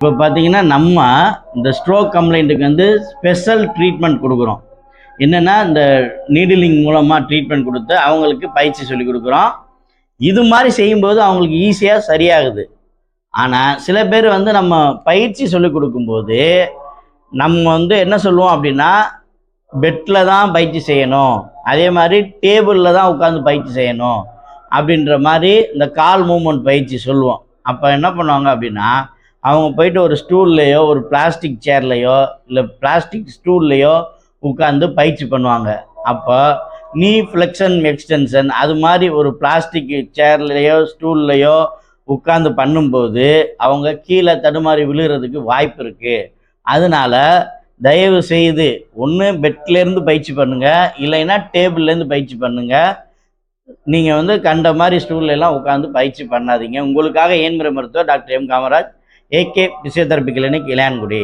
இப்போ பார்த்தீங்கன்னா நம்ம இந்த ஸ்ட்ரோக் கம்ப்ளைண்ட்டுக்கு வந்து ஸ்பெஷல் ட்ரீட்மெண்ட் கொடுக்குறோம். என்னென்னா இந்த நீடிலிங் மூலமாக ட்ரீட்மெண்ட் கொடுத்து அவங்களுக்கு பயிற்சி சொல்லி கொடுக்குறோம். இது மாதிரி செய்யும்போது அவங்களுக்கு ஈஸியாக சரியாகுது. ஆனால் சில பேர் வந்து நம்ம பயிற்சி சொல்லி கொடுக்கும்போது நம்ம வந்து என்ன சொல்லுவோம் அப்படின்னா, பெட்டில் தான் பயிற்சி செய்யணும், அதே மாதிரி டேபிளில் தான் உட்காந்து பயிற்சி செய்யணும் அப்படின்ற மாதிரி இந்த கால் மூமெண்ட் பயிற்சி சொல்லுவோம். அப்போ என்ன பண்ணுவாங்க அப்படின்னா, அவங்க போயிட்டு ஒரு ஸ்டூல்லையோ ஒரு பிளாஸ்டிக் சேர்லையோ இல்லை பிளாஸ்டிக் ஸ்டூல்லையோ உட்காந்து பயிற்சி பண்ணுவாங்க. அப்போ நீ ஃப்ளெக்ஷன் எக்ஸ்டென்ஷன் அது மாதிரி ஒரு பிளாஸ்டிக் சேர்லையோ ஸ்டூல்லையோ உட்காந்து பண்ணும்போது அவங்க கீழே தடுமாறி விழுகிறதுக்கு வாய்ப்பு இருக்குது. அதனால தயவு செய்து ஒன்று பெட்லேருந்து பயிற்சி பண்ணுங்கள், இல்லைன்னா டேபிள்லேருந்து பயிற்சி பண்ணுங்கள். நீங்கள் வந்து கண்ட மாதிரி ஸ்டூல்லாம் உட்காந்து பயிற்சி பண்ணாதீங்க. உங்களுக்காக இயன்முறை மருத்துவர் doctor M Kamaraj, AK physiotherapy clinic, Ilayangudi.